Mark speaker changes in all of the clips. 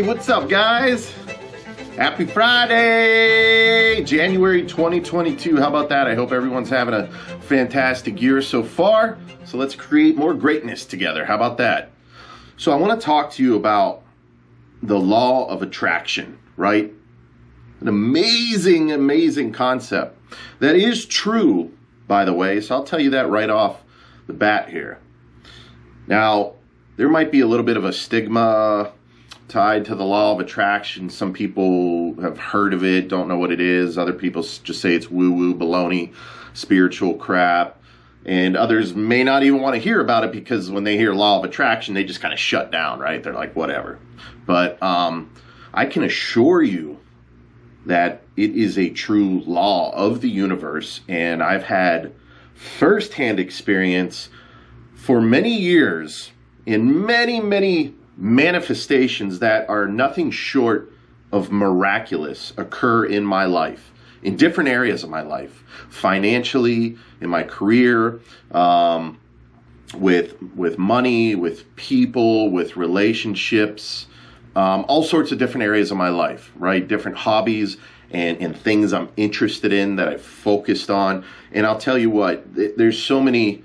Speaker 1: Hey, what's up, guys? Happy Friday, January 2022. How about that? I hope everyone's having a fantastic year so far. So let's create more greatness together. How about that? So I want to talk to you about the law of attraction, right? An amazing, amazing concept that is true, by the way. So I'll tell you that right off the bat here. Now, there might be a little bit of a stigma tied to the law of attraction. Some people have heard of it, don't know what it is. Other people just say it's woo-woo, baloney, spiritual crap. And others may not even want to hear about it because when they hear law of attraction, they just kind of shut down, right? They're like, whatever. But I can assure you that it is a true law of the universe. And I've had firsthand experience for many years in many manifestations that are nothing short of miraculous occur in my life, in different areas of my life, financially, in my career, with money, with people, with relationships, all sorts of different areas of my life, right? Different hobbies and things I'm interested in that I've focused on. And I'll tell you what, there's so many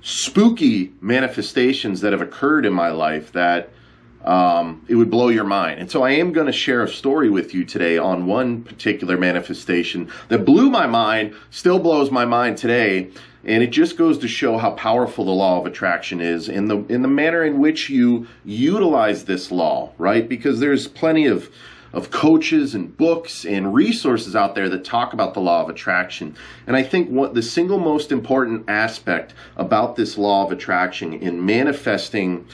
Speaker 1: spooky manifestations that have occurred in my life that it would blow your mind. And so I am going to share a story with you today on one particular manifestation that blew my mind, still blows my mind today. And it just goes to show how powerful the law of attraction is in the manner in which you utilize this law, right? Because there's plenty of coaches and books and resources out there that talk about the law of attraction. And I think what the single most important aspect about this law of attraction in manifesting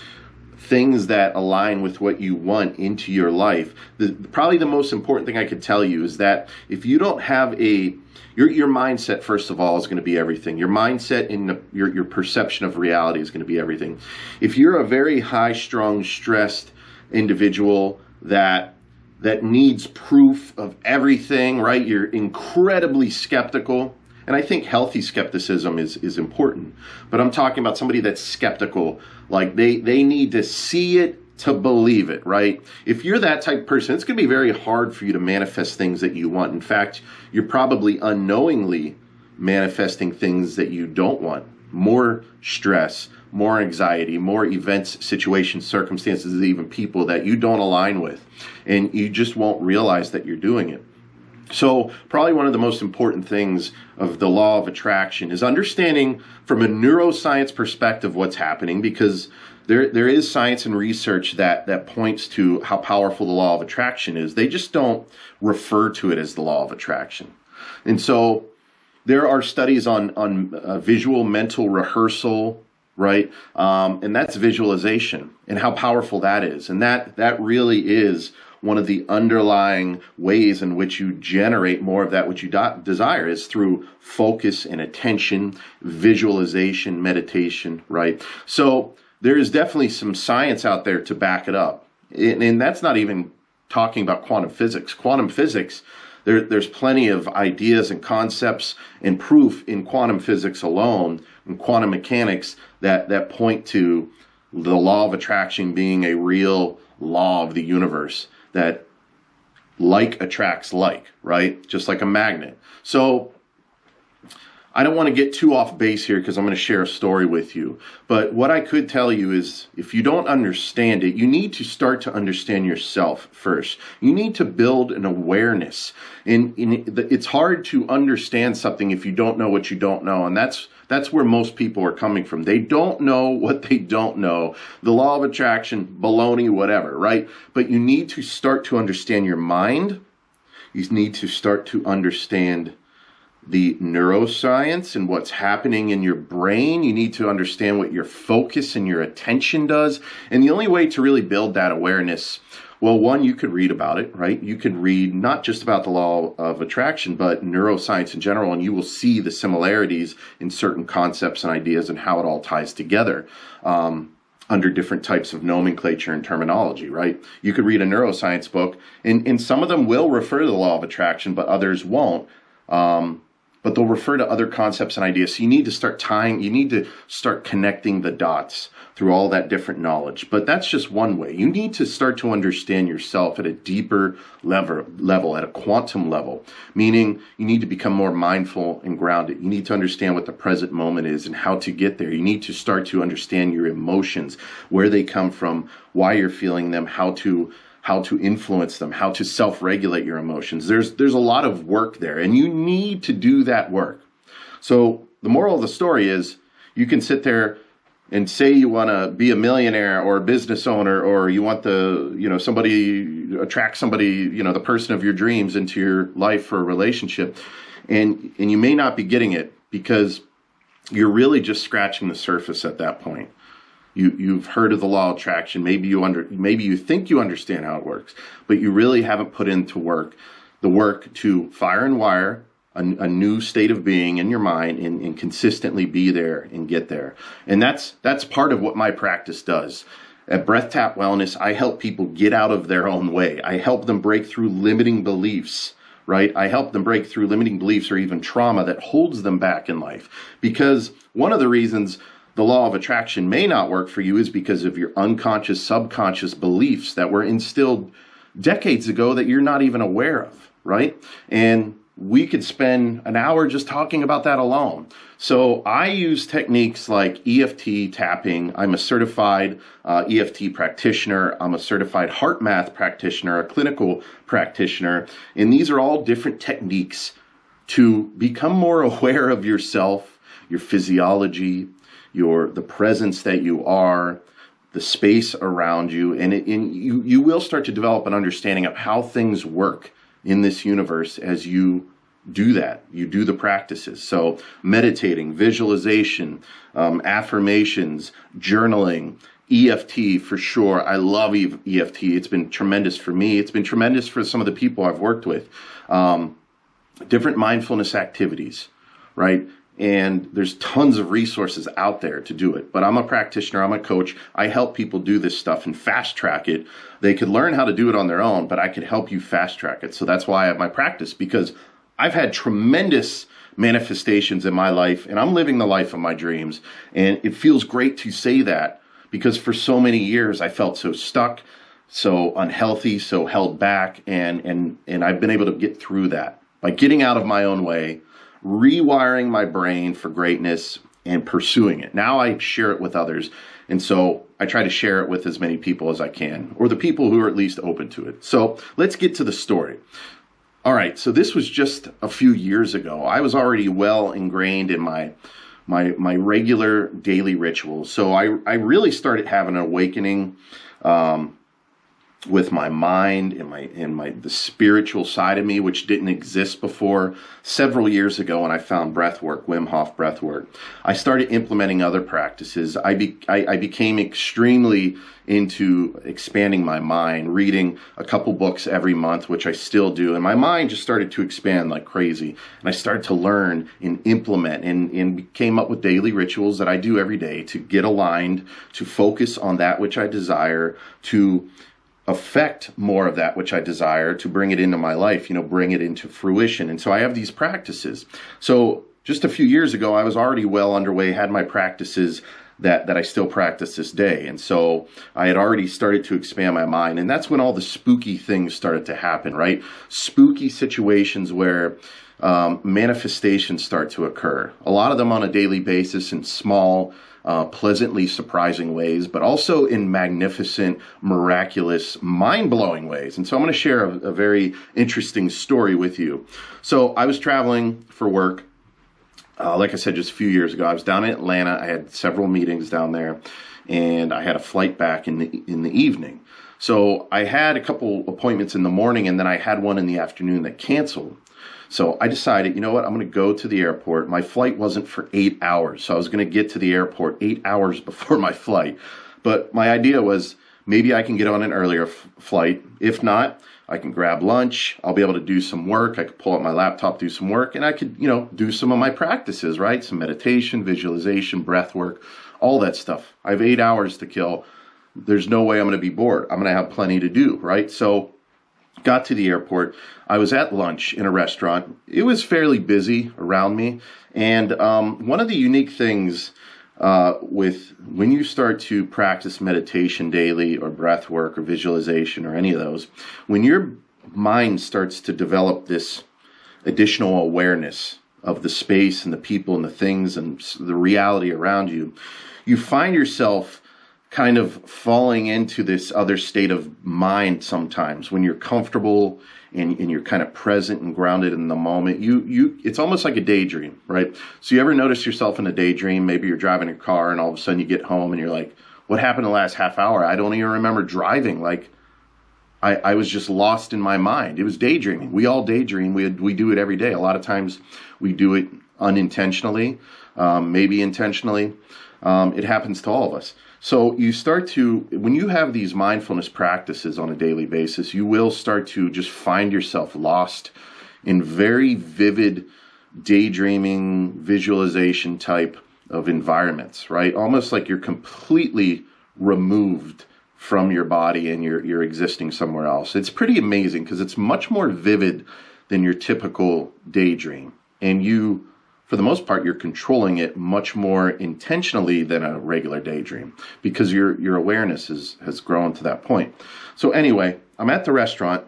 Speaker 1: things that align with what you want into your life, probably the most important thing I could tell you is that if you don't have your mindset, first of all, is going to be everything. Your mindset and your perception of reality is going to be everything. If you're a very high-strung, stressed individual that needs proof of everything, right? You're incredibly skeptical. And I think healthy skepticism is important. But I'm talking about somebody that's skeptical. Like they need to see it to believe it, right? If you're that type of person, it's going to be very hard for you to manifest things that you want. In fact, you're probably unknowingly manifesting things that you don't want. More stress, more anxiety, more events, situations, circumstances, even people that you don't align with. And you just won't realize that you're doing it. So probably one of the most important things of the law of attraction is understanding from a neuroscience perspective what's happening, because there is science and research that points to how powerful the law of attraction is. They just don't refer to it as the law of attraction. And so there are studies on visual mental rehearsal, right? And that's visualization and how powerful that is. And that really is one of the underlying ways in which you generate more of that which you desire is through focus and attention, visualization, meditation, right? So there is definitely some science out there to back it up. And that's not even talking about quantum physics. Quantum physics, there's plenty of ideas and concepts and proof in quantum physics alone, and quantum mechanics that point to the law of attraction being a real law of the universe, that like attracts like, right? Just like a magnet. So I don't want to get too off base here because I'm going to share a story with you. But what I could tell you is if you don't understand it, you need to start to understand yourself first. You need to build an awareness. And it's hard to understand something if you don't know what you don't know. And that's where most people are coming from. They don't know what they don't know. The law of attraction, baloney, whatever, right? But you need to start to understand your mind. You need to start to understand the neuroscience and what's happening in your brain. You need to understand what your focus and your attention does. And the only way to really build that awareness, well, one, you could read about it, right? You could read not just about the law of attraction, but neuroscience in general, and you will see the similarities in certain concepts and ideas and how it all ties together under different types of nomenclature and terminology, right? You could read a neuroscience book, and some of them will refer to the law of attraction, but others won't. but they'll refer to other concepts and ideas. So you need to start connecting the dots through all that different knowledge. But that's just one way. You need to start to understand yourself at a deeper level, at a quantum level, meaning you need to become more mindful and grounded. You need to understand what the present moment is and how to get there. You need to start to understand your emotions, where they come from, why you're feeling them, how to influence them, how to self-regulate your emotions. There's a lot of work there, and you need to do that work. So the moral of the story is, you can sit there and say you want to be a millionaire or a business owner, or you want attract somebody, the person of your dreams into your life for a relationship. And you may not be getting it because you're really just scratching the surface at that point. You've heard of the law of attraction. Maybe you think you understand how it works, but you really haven't put into the work to fire and wire a new state of being in your mind and consistently be there and get there. And that's part of what my practice does. At BreathTap Wellness, I help people get out of their own way. I help them break through limiting beliefs, right? I help them break through limiting beliefs or even trauma that holds them back in life. Because one of the reasons the law of attraction may not work for you is because of your unconscious, subconscious beliefs that were instilled decades ago that you're not even aware of, right? And we could spend an hour just talking about that alone. So I use techniques like EFT tapping. I'm a certified EFT practitioner. I'm a certified heart math practitioner, a clinical practitioner. And these are all different techniques to become more aware of yourself, your physiology, the presence that you are, the space around you, and you will start to develop an understanding of how things work in this universe as you do that. You do the practices. So meditating, visualization, affirmations, journaling, EFT for sure. I love EFT. It's been tremendous for me. It's been tremendous for some of the people I've worked with. Different mindfulness activities, right? And there's tons of resources out there to do it. But I'm a practitioner, I'm a coach. I help people do this stuff and fast track it. They could learn how to do it on their own, but I could help you fast track it. So that's why I have my practice, because I've had tremendous manifestations in my life, and I'm living the life of my dreams. And it feels great to say that, because for so many years I felt so stuck, so unhealthy, so held back, and I've been able to get through that by getting out of my own way, rewiring my brain for greatness, and pursuing it. Now I share it with others. And so I try to share it with as many people as I can, or the people who are at least open to it. So let's get to the story. All right, so this was just a few years ago. I was already well ingrained in my regular daily rituals. So I really started having an awakening with my mind and the spiritual side of me, which didn't exist before. Several years ago, when I found breath work, Wim Hof breath work, I started implementing other practices. I became extremely into expanding my mind, reading a couple books every month, which I still do. And my mind just started to expand like crazy. And I started to learn and implement and came up with daily rituals that I do every day to get aligned, to focus on that which I desire, to affect more of that which I desire, to bring it into my life, bring it into fruition. And so I have these practices. So just a few years ago, I was already well underway, had my practices that I still practice this day. And so I had already started to expand my mind. And that's when all the spooky things started to happen, right? Spooky situations where manifestations start to occur. A lot of them on a daily basis in small, pleasantly surprising ways, but also in magnificent, miraculous, mind-blowing ways. And so I'm going to share a very interesting story with you. So I was traveling for work. Like I said, just a few years ago, I was down in Atlanta. I had several meetings down there, and I had a flight back in the evening. So I had a couple appointments in the morning, and then I had one in the afternoon that canceled. So I decided, you know what, I'm going to go to the airport. My flight wasn't for 8 hours, so I was going to get to the airport 8 hours before my flight. But my idea was maybe I can get on an earlier flight. If not, I can grab lunch. I'll be able to do some work. I could pull up my laptop, do some work, and I could, do some of my practices, right? Some meditation, visualization, breath work, all that stuff. I have 8 hours to kill. There's no way I'm going to be bored. I'm going to have plenty to do, right? So got to the airport. I was at lunch in a restaurant. It was fairly busy around me. And one of the unique things with when you start to practice meditation daily or breath work or visualization or any of those, when your mind starts to develop this additional awareness of the space and the people and the things and the reality around you, you find yourself kind of falling into this other state of mind sometimes when you're comfortable and you're kind of present and grounded in the moment. It's almost like a daydream, right? So you ever notice yourself in a daydream? Maybe you're driving a car and all of a sudden you get home and you're like, what happened the last half hour? I don't even remember driving. Like I was just lost in my mind. It was daydreaming. We all daydream. We do it every day. A lot of times we do it unintentionally, maybe intentionally. It happens to all of us. So you start to, when you have these mindfulness practices on a daily basis, you will start to just find yourself lost in very vivid daydreaming, visualization type of environments, right? Almost like you're completely removed from your body and you're existing somewhere else. It's pretty amazing because it's much more vivid than your typical daydream. And you, for the most part, you're controlling it much more intentionally than a regular daydream because your awareness has grown to that point. So anyway, I'm at the restaurant.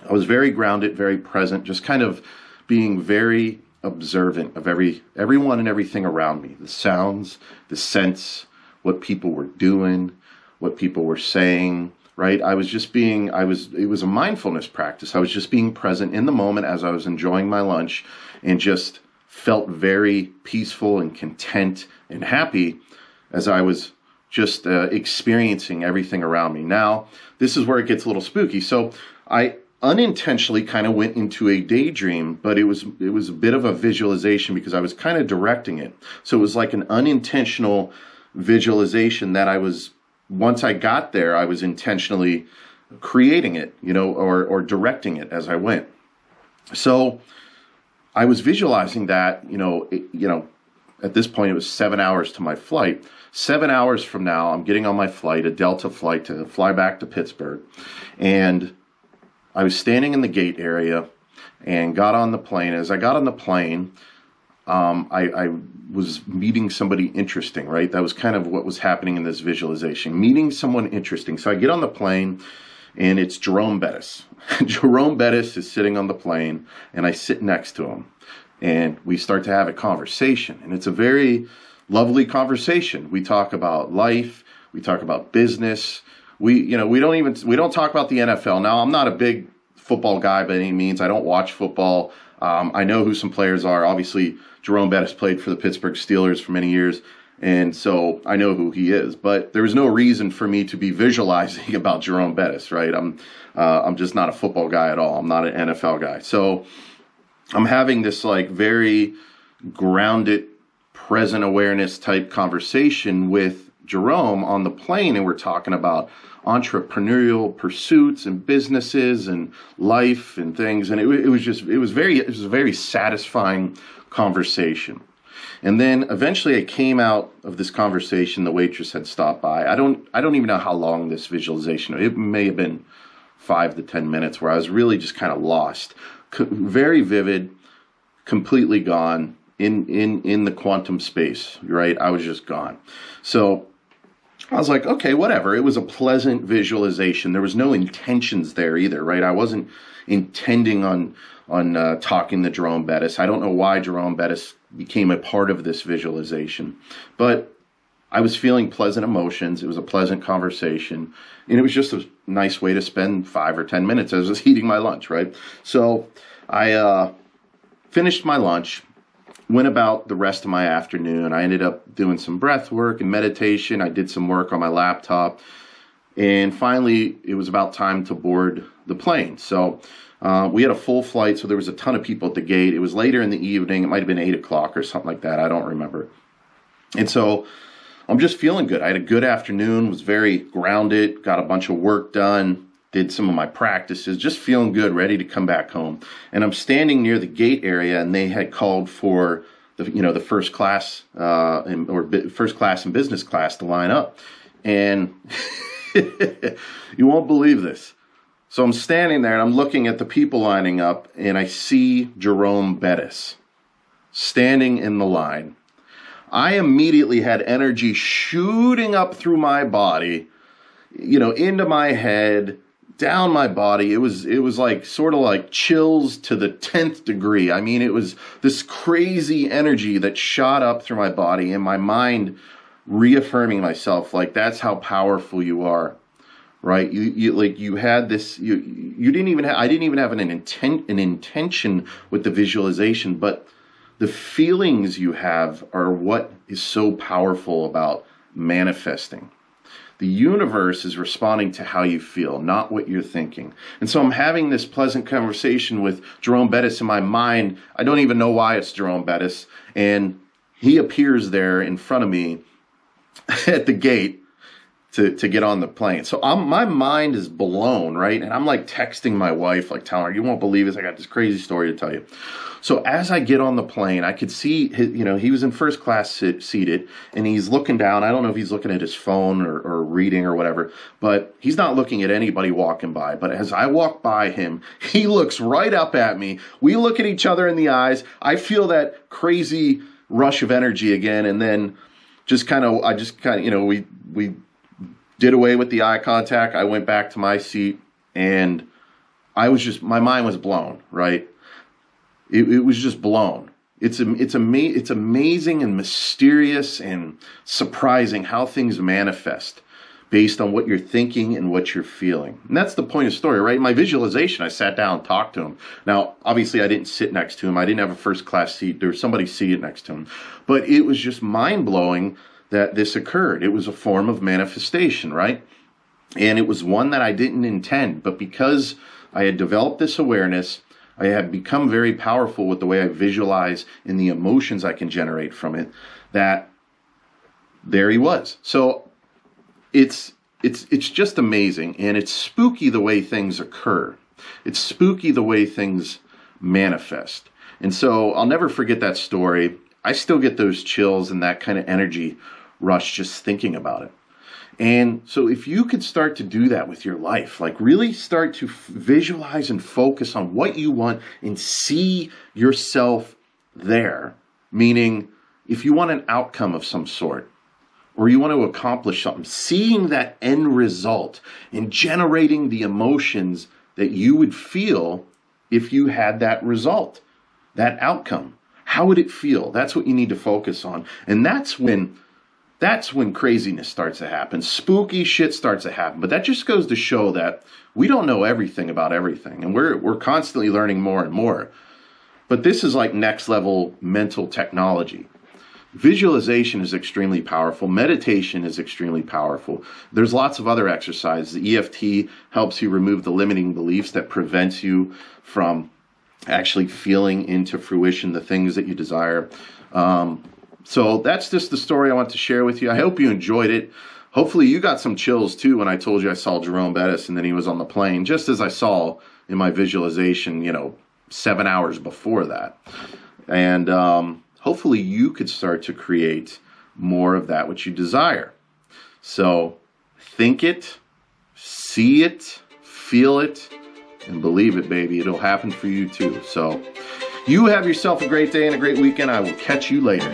Speaker 1: I was very grounded, very present, just kind of being very observant of everyone and everything around me, the sounds, the scents, what people were doing, what people were saying, right? It was a mindfulness practice. I was just being present in the moment as I was enjoying my lunch and just felt very peaceful and content and happy as I was just experiencing everything around me. Now, this is where it gets a little spooky. So I unintentionally kind of went into a daydream, but it was a bit of a visualization because I was kind of directing it. So it was like an unintentional visualization that once I got there, I was intentionally creating it, or directing it as I went. So I was visualizing that, at this point it was 7 hours to my flight. 7 hours from now, I'm getting on my flight, a Delta flight to fly back to Pittsburgh. And I was standing in the gate area and got on the plane. As I got on the plane, I was meeting somebody interesting, right? That was kind of what was happening in this visualization, meeting someone interesting. So I get on the plane and it's Jerome Bettis. Jerome Bettis is sitting on the plane and I sit next to him and we start to have a conversation, and it's a very lovely conversation. We talk about life, we talk about business. We don't talk about the NFL. Now, I'm not a big football guy by any means. I don't watch football. I know who some players are. Obviously, Jerome Bettis played for the Pittsburgh Steelers for many years, and so I know who he is. But there was no reason for me to be visualizing about Jerome Bettis, right? I'm just not a football guy at all. I'm not an NFL guy. So I'm having this like very grounded, present awareness type conversation with Jerome on the plane, and we're talking about entrepreneurial pursuits and businesses and life and things, and it was a very satisfying conversation. And then eventually I came out of this conversation. The waitress had stopped by. I don't even know how long this visualization. It may have been 5 to 10 minutes where I was really just kind of lost, very vivid, completely gone in the quantum space. Right, I was just gone. So I was like, okay, whatever. It was a pleasant visualization. There was no intentions there either, right? I wasn't intending on talking to Jerome Bettis. I don't know why Jerome Bettis became a part of this visualization, but I was feeling pleasant emotions. It was a pleasant conversation, and it was just a nice way to spend 5 or 10 minutes as I was eating my lunch, right? So I finished my lunch, went about the rest of my afternoon. I ended up doing some breath work and meditation. I did some work on my laptop. And finally, it was about time to board the plane. So we had a full flight, so there was a ton of people at the gate. It was later in the evening. It might have been 8 o'clock or something like that. I don't remember. And so I'm just feeling good. I had a good afternoon, was very grounded, got a bunch of work done, did some of my practices, just feeling good, ready to come back home. And I'm standing near the gate area, and they had called for the first class first class and business class to line up. And you won't believe this. So I'm standing there and I'm looking at the people lining up, and I see Jerome Bettis standing in the line. I immediately had energy shooting up through my body, into my head, down my body. It was like sort of like chills to the 10th degree. I mean, it was this crazy energy that shot up through my body, and my mind reaffirming myself, like, that's how powerful you are, right? You had this, you didn't even have, I didn't even have an intention with the visualization, but the feelings you have are what is so powerful about manifesting. The universe is responding to how you feel, not what you're thinking. And so I'm having this pleasant conversation with Jerome Bettis in my mind. I don't even know why it's Jerome Bettis. And he appears there in front of me at the gate to get on the plane. So my mind is blown, right? And I'm like texting my wife, like telling her, you won't believe this, I got this crazy story to tell you. So as I get on the plane, I could see, he was in first class seated, and he's looking down. I don't know if he's looking at his phone or reading or whatever, but he's not looking at anybody walking by. But as I walk by him, he looks right up at me. We look at each other in the eyes. I feel that crazy rush of energy again, and then we did away with the eye contact. I went back to my seat, and my mind was blown, right? It was just blown. It's amazing and mysterious and surprising how things manifest based on what you're thinking and what you're feeling. And that's the point of the story, right? In my visualization, I sat down and talked to him. Now, obviously, I didn't sit next to him. I didn't have a first class seat. There was somebody seated next to him. But it was just mind-blowing that this occurred. It was a form of manifestation, right? And it was one that I didn't intend. But because I had developed this awareness, I have become very powerful with the way I visualize and the emotions I can generate from it, that there he was. So it's just amazing, and it's spooky the way things occur. It's spooky the way things manifest. And so I'll never forget that story. I still get those chills and that kind of energy rush just thinking about it. And so if you could start to do that with your life, like really start to visualize and focus on what you want and see yourself there, meaning if you want an outcome of some sort, or you want to accomplish something, seeing that end result and generating the emotions that you would feel if you had that result, that outcome. How would it feel? That's what you need to focus on. And that's when craziness starts to happen. Spooky shit starts to happen. But that just goes to show that we don't know everything about everything. And we're constantly learning more and more. But this is like next level mental technology. Visualization is extremely powerful. Meditation is extremely powerful. There's lots of other exercises. The EFT helps you remove the limiting beliefs that prevents you from actually feeling into fruition the things that you desire. So that's just the story I want to share with you. I hope you enjoyed it. Hopefully you got some chills too when I told you I saw Jerome Bettis and then he was on the plane, just as I saw in my visualization, 7 hours before that. And hopefully you could start to create more of that which you desire. So think it, see it, feel it, and believe it, baby. It'll happen for you too. So you have yourself a great day and a great weekend. I will catch you later.